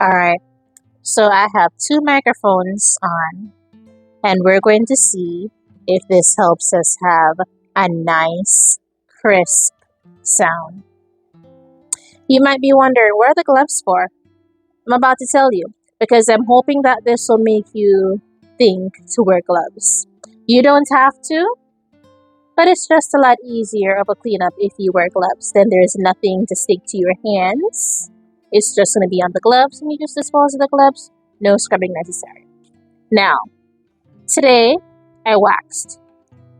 All right, so I have two microphones on, and we're going to see if this helps us have a nice, crisp sound. You might be wondering, what are the gloves for? I'm about to tell you, because I'm hoping that this will make you think to wear gloves. You don't have to, but it's just a lot easier of a cleanup if you wear gloves. Then there's nothing to stick to your hands. It's just going to be on the gloves, and you just dispose of the gloves. No scrubbing necessary. Now, today I waxed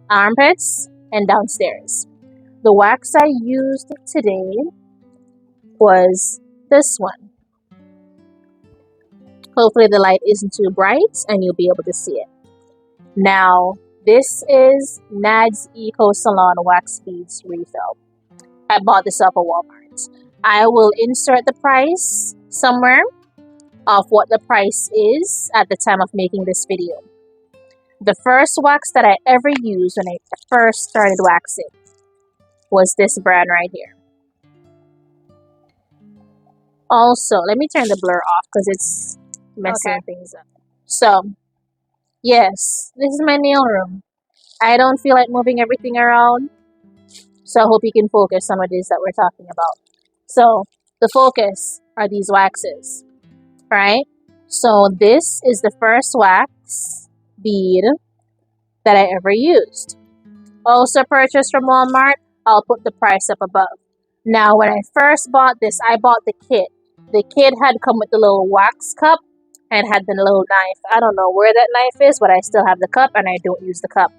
armpits and downstairs. The wax I used today was this one. Hopefully the light isn't too bright and you'll be able to see it. Now, this is Nads Eco Salon Wax Beads refill. I bought this off of Walmart. I will insert the price somewhere of what the price is at the time of making this video. The first wax that I ever used when I first started waxing was this brand right here. Also, let me turn the blur off because it's messing things up. So, yes, this is my nail room. I don't feel like moving everything around, so I hope you can focus on what it is that we're talking about. So, the focus are these waxes, right? So, this is the first wax bead that I ever used. Also purchased from Walmart. I'll put the price up above. Now, when I first bought this, I bought the kit. The kit had come with the little wax cup and had the little knife. I don't know where that knife is, but I still have the cup and I don't use the cup.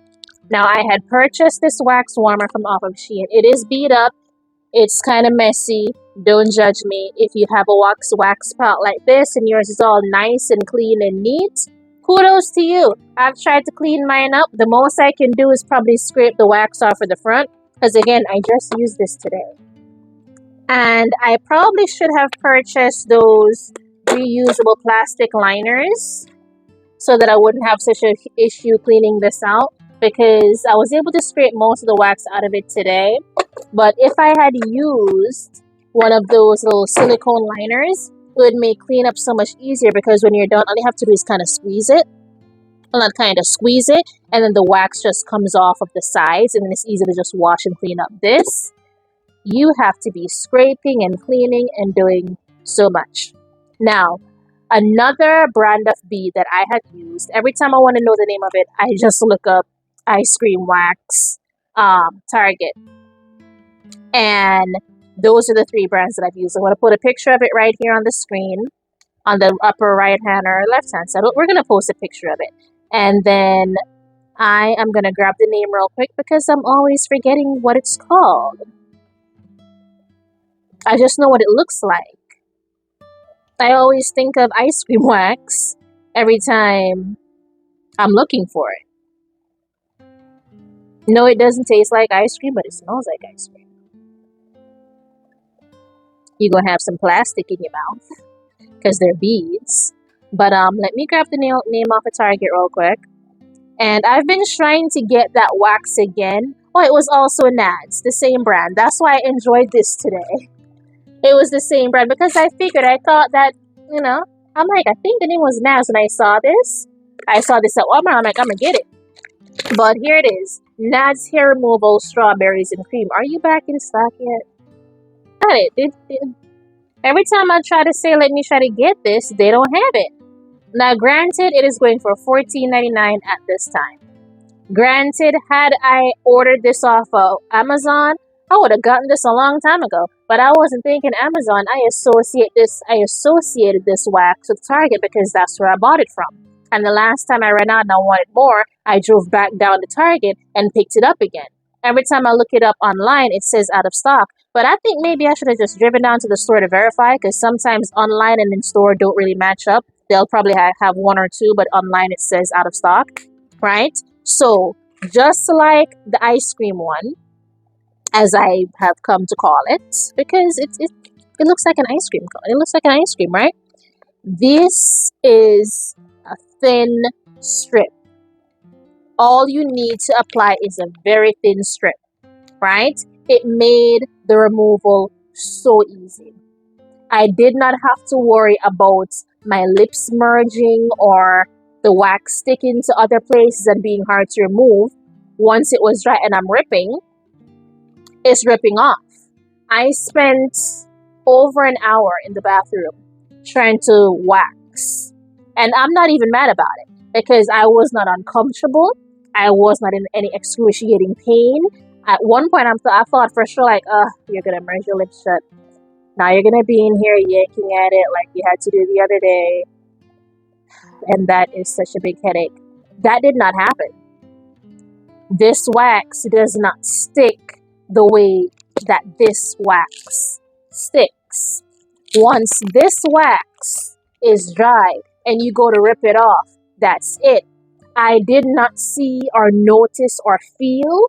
Now, I had purchased this wax warmer from off of Shein. It is beat up. It's kind of messy. Don't judge me. If you have a wax pot like this and yours is all nice and clean and neat, kudos to you. I've tried to clean mine up. The most I can do is probably scrape the wax off of the front because, again, I just used this today. And I probably should have purchased those reusable plastic liners so that I wouldn't have such an issue cleaning this out, because I was able to scrape most of the wax out of it today. But if I had used one of those little silicone liners, it would make cleanup so much easier, because when you're done, all you have to do is kind of squeeze it. Well, not kind of squeeze it, and then the wax just comes off of the sides, and then it's easy to just wash and clean up. This, you have to be scraping and cleaning and doing so much. Now, another brand of bead that I had used, every time I want to know the name of it, I just look up ice cream wax, Target. And those are the three brands that I've used. I'm going to put a picture of it right here on the screen, on the upper right hand or left hand side. We're going to post a picture of it. And then I am going to grab the name real quick because I'm always forgetting what it's called. I just know what it looks like. I always think of ice cream wax every time I'm looking for it. No, it doesn't taste like ice cream, but it smells like ice cream. You're going to have some plastic in your mouth because they're beads. But let me grab the name off of Target real quick. And I've been trying to get that wax again. Oh, it was also Nads, the same brand. That's why I enjoyed this today. It was the same brand because I thought that, I'm like, I think the name was Nads when I saw this. I saw this at Walmart. I'm like, I'm going to get it. But here it is. Nads Hair Removal Strawberries and Cream. Are you back in stock yet? Got it. Every time I try to say, let me try to get this, they don't have it. Now, granted, it is going for $14.99 at this time. Granted, had I ordered this off of Amazon, I would have gotten this a long time ago. But I wasn't thinking Amazon. I associated this wax with Target because that's where I bought it from. And the last time I ran out and I wanted more, I drove back down to Target and picked it up again. Every time I look it up online, it says out of stock. But I think maybe I should have just driven down to the store to verify, because sometimes online and in store don't really match up. They'll probably have one or two, but online it says out of stock, right? So just like the ice cream one, as I have come to call it, because it looks like an ice cream cone. It looks like an ice cream, right? This is a thin strip. All you need to apply is a very thin strip, right? It made the removal so easy. I did not have to worry about my lips merging or the wax sticking to other places and being hard to remove. Once it was dry and I'm ripping, it's ripping off. I spent over an hour in the bathroom trying to wax. And I'm not even mad about it because I was not uncomfortable. I was not in any excruciating pain. At one point, I thought for sure, like, you're going to merge your lips shut. Now you're going to be in here yanking at it like you had to do the other day. And that is such a big headache. That did not happen. This wax does not stick the way that this wax sticks. Once this wax is dry and you go to rip it off, that's it. I did not see or notice or feel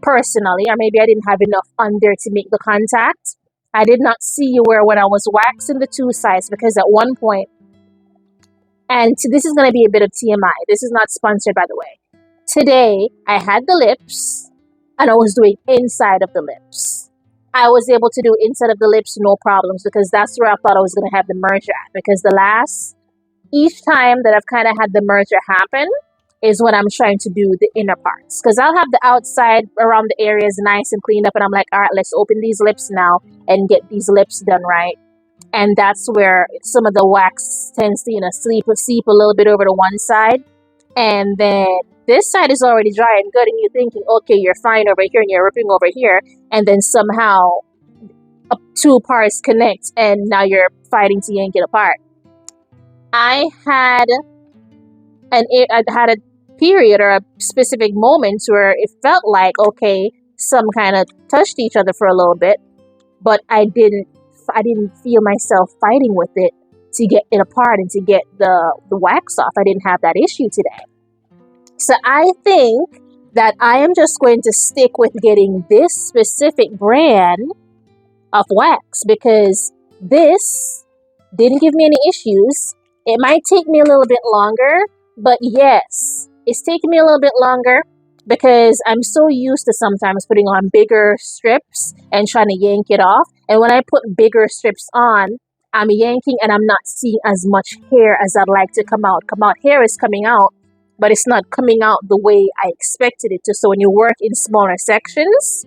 personally, or maybe I didn't have enough under to make the contact. I did not see where when I was waxing the two sides, because at one point, and this is going to be a bit of TMI. This is not sponsored, by the way. Today, I had the lips and I was doing inside of the lips. I was able to do inside of the lips, no problems, because that's where I thought I was going to have the merger at. Because each time that I've kind of had the merger happen is when I'm trying to do the inner parts. Because I'll have the outside around the areas nice and cleaned up, and I'm like, all right, let's open these lips now and get these lips done right. And that's where some of the wax tends to, seep a little bit over to one side. And then this side is already dry and good, and you're thinking, okay, you're fine over here and you're ripping over here. And then somehow two parts connect and now you're fighting to yank it apart. I had a period or a specific moment where it felt like, okay, some kind of touched each other for a little bit, but I didn't feel myself fighting with it to get it apart and to get the wax off. I didn't have that issue today. So I think that I am just going to stick with getting this specific brand of wax because this didn't give me any issues. It might take me a little bit longer, but yes, it's taking me a little bit longer because I'm so used to sometimes putting on bigger strips and trying to yank it off. And when I put bigger strips on, I'm yanking and I'm not seeing as much hair as I'd like to come out. Hair is coming out, but it's not coming out the way I expected it to. So when you work in smaller sections,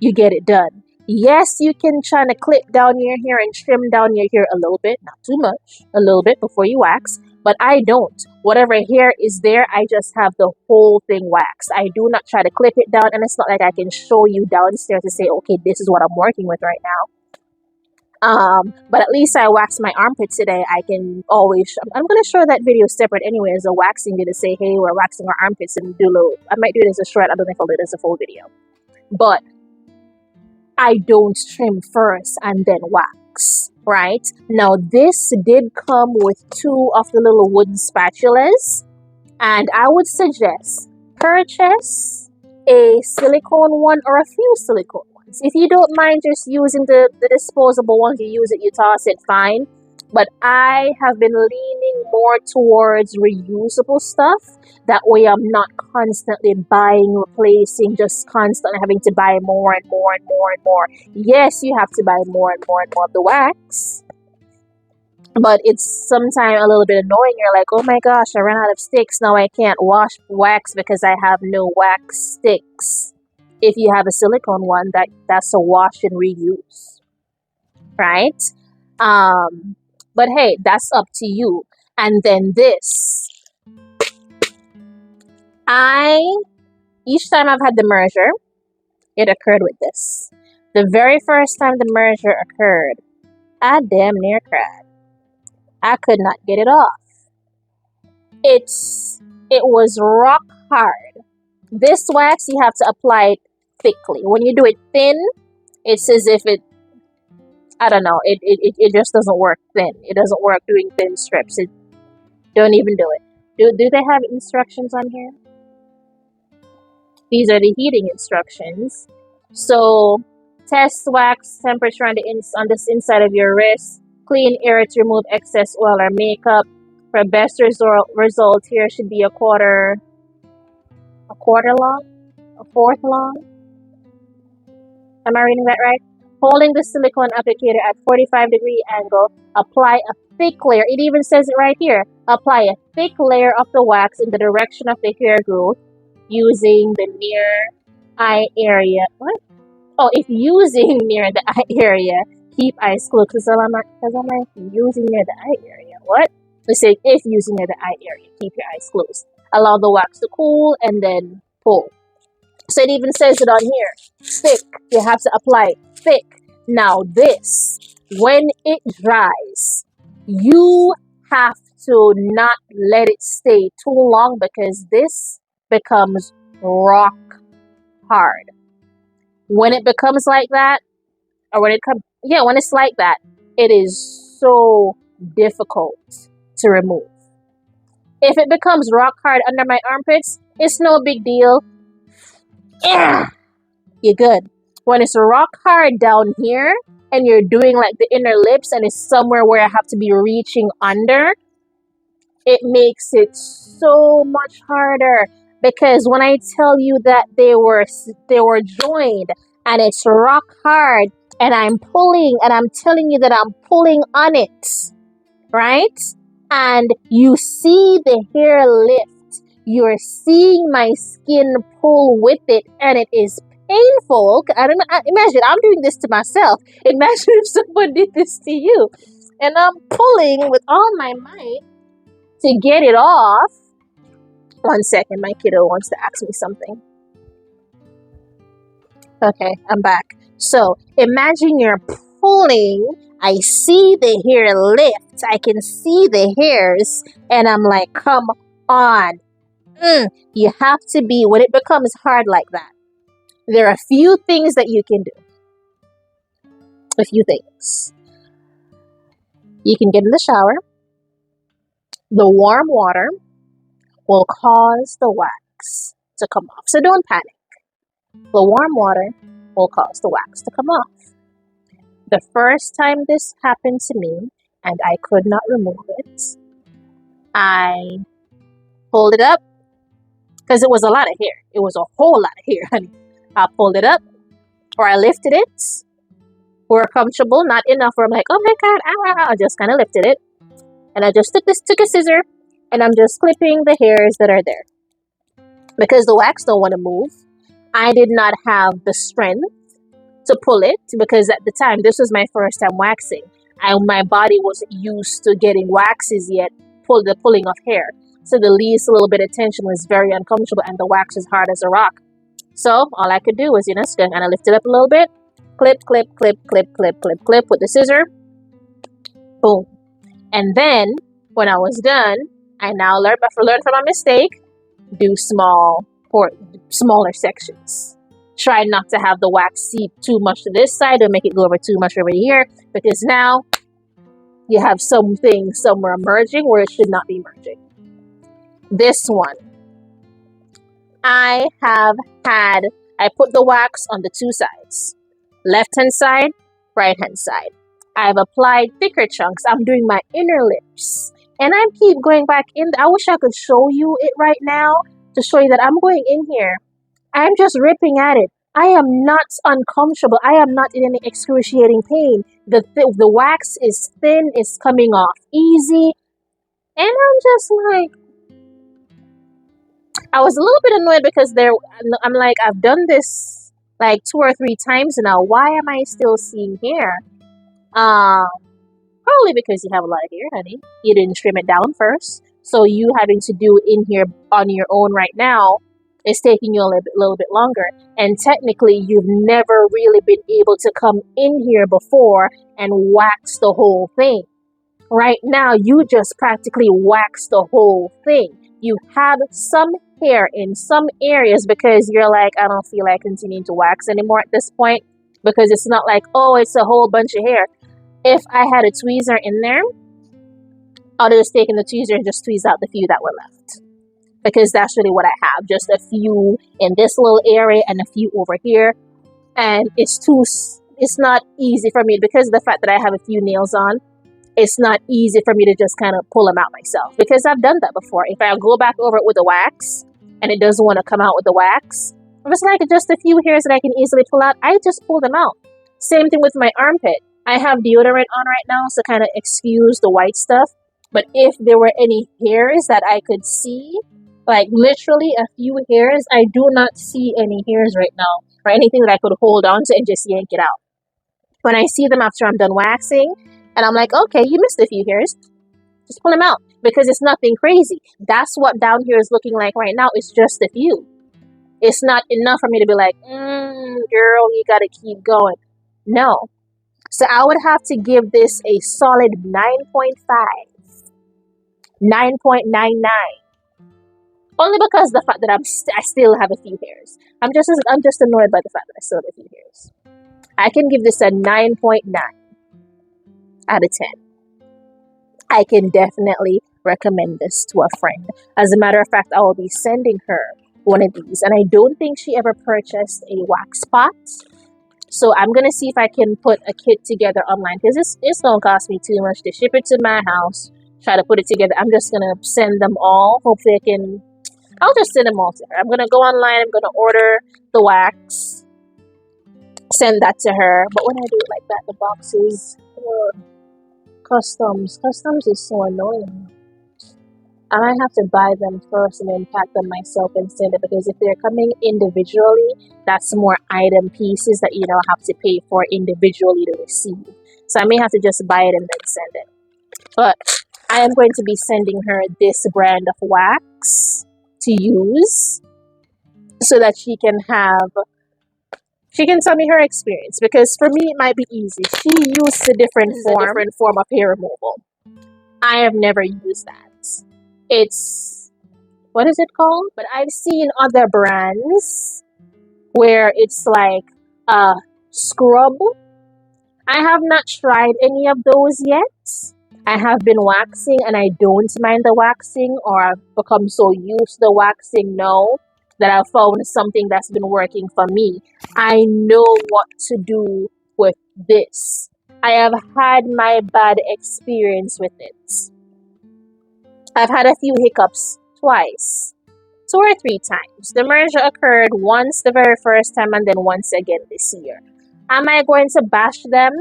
you get it done. Yes, you can try to clip down your hair and trim down your hair a little bit, not too much, a little bit before you wax. But I don't. Whatever hair is there, I just have the whole thing waxed. I do not try to clip it down, and it's not like I can show you downstairs to say, okay, this is what I'm working with right now. But at least I waxed my armpit today. I can always, I'm going to show that video separate anyway as a waxing video to say, hey, we're waxing our armpits and do a little, I might do it as a short, I don't know if I'll do it as a full video. But I don't trim first and then wax, right? Now this did come with two of the little wooden spatulas, and I would suggest purchase a silicone one or a few silicone ones. If you don't mind just using the disposable ones, you use it, you toss it, fine. But I have been leaning more towards reusable stuff. That way I'm not constantly buying, replacing, just constantly having to buy more and more and more and more. Yes, you have to buy more and more and more of the wax. But it's sometimes a little bit annoying. You're like, oh my gosh, I ran out of sticks. Now I can't wash wax because I have no wax sticks. If you have a silicone one, that's a wash and reuse, right? But hey, that's up to you. And then this, each time I've had the merger, it occurred with this. The very first time the merger occurred, I damn near cried. I could not get it off. It was rock hard. This wax, you have to apply it thickly. When you do it thin, it's as if I don't know, it just doesn't work thin. It doesn't work doing thin strips. Don't even do it. Do they have instructions on here? These are the heating instructions. So, test wax temperature on this inside of your wrist. Clean air to remove excess oil or makeup. For best result, here should be a quarter long, a fourth long. Am I reading that right? Holding the silicone applicator at 45-degree angle, apply a thick layer. It even says it right here. Apply a thick layer of the wax in the direction of the hair growth using the near eye area. What? Oh, if using near the eye area, keep eyes closed. Because I'm like, using near the eye area. What? We say if using near the eye area, keep your eyes closed. Allow the wax to cool and then pull. So it even says it on here. Thick. You have to apply it thick. Now this, when it dries, you have to not let it stay too long because this becomes rock hard. When it becomes like that, or when it's like that, it is so difficult to remove. If it becomes rock hard under my armpits, it's no big deal. You're good. When it's rock hard down here and you're doing like the inner lips and it's somewhere where I have to be reaching under, it makes it so much harder. Because when I tell you that they were joined and it's rock hard and I'm pulling and I'm telling you that I'm pulling on it, right? And you see the hair lift. You're seeing my skin pull with it and it is painful. Imagine I'm doing this to myself. Imagine if someone did this to you. And I'm pulling with all my might to get it off. 1 second, my kiddo wants to ask me something. Okay, I'm back. So imagine you're pulling. I see the hair lift. I can see the hairs. And I'm like, come on. You have to be, when it becomes hard like that, there are a few things that you can do. A few things. You can get in the shower. The warm water will cause the wax to come off. So don't panic. The warm water will cause the wax to come off. The first time this happened to me and I could not remove it, I pulled it up because it was a lot of hair. It was a whole lot of hair, honey. I pulled it up or I lifted it. We're comfortable, not enough where I'm like, oh my God, I just kind of lifted it. And I just took a scissor and I'm just clipping the hairs that are there. Because the wax don't want to move. I did not have the strength to pull it because at the time, this was my first time waxing. My body wasn't used to getting waxes yet, the pulling of hair. So the least little bit of tension was very uncomfortable and the wax is hard as a rock. So all I could do was, just kind of lift it up a little bit. Clip, clip, clip, clip, clip, clip, clip with the scissor. Boom. And then when I was done, I now learned from my mistake, do smaller sections. Try not to have the wax seep too much to this side or make it go over too much over here, because now you have something somewhere merging where it should not be merging. This one, I put the wax on the two sides, left hand side, right hand side. I've applied thicker chunks. I'm doing my inner lips. And I keep going back in. I wish I could show you it right now to show you that I'm going in here. I'm just ripping at it. I am not uncomfortable. I am not in any excruciating pain. The wax is thin. It's coming off easy. And I'm just like, I was a little bit annoyed because I'm like, I've done this like 2 or 3 times now. Why am I still seeing hair? Probably because you have a lot of hair, honey. You didn't trim it down first. So you having to do in here on your own right now is taking you a little bit longer. And technically, you've never really been able to come in here before and wax the whole thing. Right now, you just practically wax the whole thing. You have some hair in some areas because you're like, I don't feel like continuing to wax anymore at this point, because it's not like, oh, it's a whole bunch of hair. If I had a tweezer in there, I'd have just taken the tweezer and just tweezed out the few that were left. Because that's really what I have. Just a few in this little area and a few over here. And it's not easy for me because of the fact that I have a few nails on. It's not easy for me to just kind of pull them out myself. Because I've done that before. If I go back over it with the wax and it doesn't want to come out with the wax, if it's like just a few hairs that I can easily pull out, I just pull them out. Same thing with my armpit. I have deodorant on right now, so kind of excuse the white stuff. But if there were any hairs that I could see, like literally a few hairs, I do not see any hairs right now, or anything that I could hold on to and just yank it out. When I see them after I'm done waxing, and I'm like, okay, you missed a few hairs, just pull them out, because it's nothing crazy. That's what down here is looking like right now. It's just a few. It's not enough for me to be like, girl, you gotta keep going. No. So I would have to give this a solid 9.5, 9.99. Only because the fact that I still have a few hairs. I'm just annoyed by the fact that I still have a few hairs. I can give this a 9.9 out of 10. I can definitely recommend this to a friend. As a matter of fact, I will be sending her one of these. And I don't think she ever purchased a wax pot. So I'm going to see if I can put a kit together online. Because it's going to cost me too much to ship it to my house. Try to put it together. I'm just going to send them all. Hopefully I'll just send them all to her. I'm going to go online. I'm going to order the wax. Send that to her. But when I do it like that, the boxes... Customs is so annoying. I might have to buy them first and then pack them myself and send it, because if they're coming individually, that's more item pieces that have to pay for individually to receive. So I may have to just buy it and then send it. But I am going to be sending her this brand of wax to use so that she can tell me her experience, because for me it might be easy. She used a different form of hair removal. I have never used that. It's, what is it called? But I've seen other brands where it's like a scrub. I have not tried any of those yet. I have been waxing and I don't mind the waxing, or I've become so used to the waxing now that I've found something that's been working for me. I know what to do with this. I have had my bad experience with it. I've had a few hiccups twice, 2 or 3 times. The merger occurred once the very first time and then once again this year. Am I going to bash them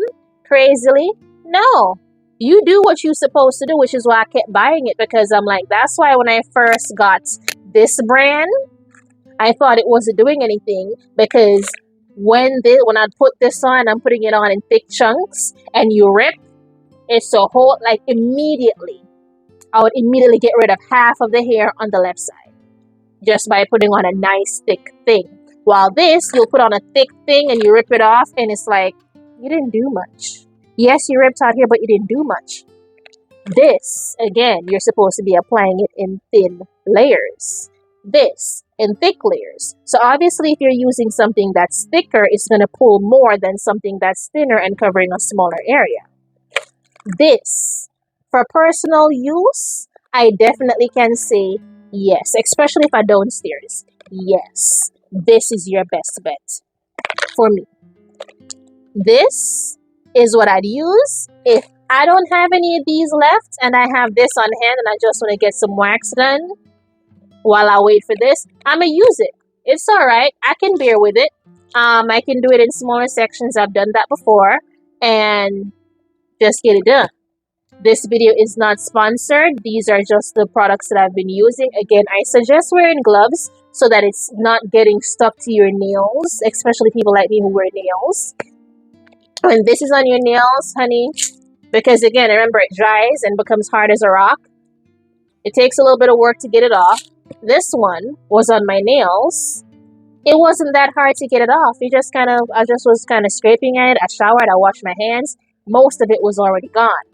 crazily? No. You do what you're supposed to do, which is why I kept buying it, because I'm like, that's why when I first got this brand, I thought it wasn't doing anything, because when I put this on, I'm putting it on in thick chunks, and you rip, it's a whole, like immediately, I would immediately get rid of half of the hair on the left side, just by putting on a nice thick thing. While this, you'll put on a thick thing and you rip it off, and it's like, you didn't do much. Yes, you ripped out here, but you didn't do much. This, again, you're supposed to be applying it in thin layers. This in thick layers. So obviously if you're using something that's thicker, it's going to pull more than something that's thinner and covering a smaller area. This, for personal use, I definitely can say yes, especially if I'm downstairs. Yes, this is your best bet for me. This is what I'd use if I don't have any of these left and I have this on hand and I just want to get some wax done. While I wait for this, I'm going to use it. It's all right. I can bear with it. I can do it in smaller sections. I've done that before. And just get it done. This video is not sponsored. These are just the products that I've been using. Again, I suggest wearing gloves so that it's not getting stuck to your nails, especially people like me who wear nails. When this is on your nails, honey, because again, remember, it dries and becomes hard as a rock. It takes a little bit of work to get it off. This one was on my nails. It wasn't that hard to get it off. I just was kind of scraping at it. I showered, I washed my hands. Most of it was already gone.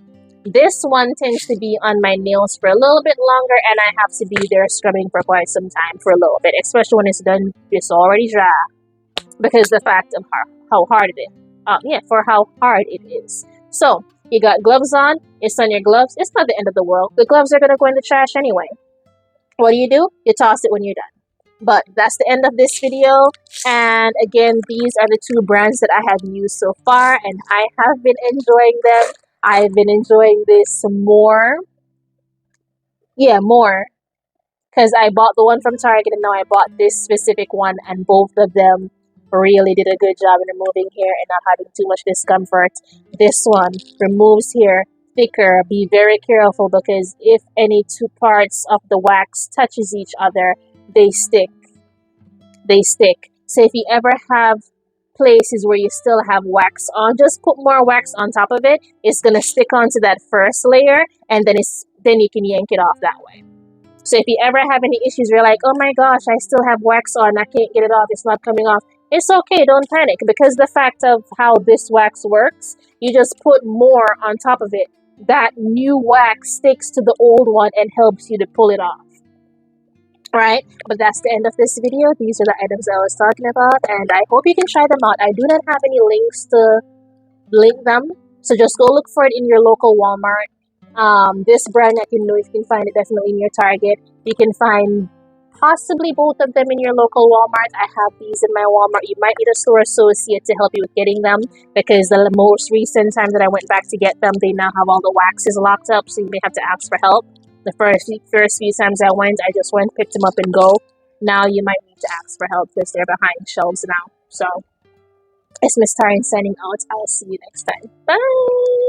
This one tends to be on my nails for a little bit longer, and I have to be there scrubbing for quite some time for a little bit, especially when it's done, it's already dry, because the fact of how hard it is. For how hard it is. So, you got gloves on, it's on your gloves. It's not the end of the world. The gloves are going to go in the trash anyway. What do? You toss it when you're done. But that's the end of this video. And again, these are the 2 brands that I have used so far, and I have been enjoying them. I've been enjoying this more. Yeah, more. Because I bought the one from Target, and now I bought this specific one, and both of them really did a good job in removing hair and not having too much discomfort. This one removes hair thicker. Be very careful because if any two parts of the wax touches each other, they stick. They stick. So if you ever have places where you still have wax on, just put more wax on top of it. It's gonna stick onto that first layer, and then you can yank it off that way. So if you ever have any issues, you're like, oh my gosh, I still have wax on, I can't get it off, it's not coming off. It's okay, don't panic, because the fact of how this wax works, you just put more on top of it. That new wax sticks to the old one and helps you to pull it off. Right, but that's the end of this video. These are the items I was talking about, and I hope you can try them out. I do not have any links to link them, so just go look for it in your local Walmart. This brand, I can know if you can find it definitely in your Target. You can find possibly both of them in your local Walmart. I have these in my Walmart. You might need a store associate to help you with getting them, because the most recent time that I went back to get them, they now have all the waxes locked up, so you may have to ask for help. The first few times I went, I just went, picked them up, and go. Now you might need to ask for help because they're behind shelves now. So it's Miss Taryn signing out. I'll see you next time. Bye!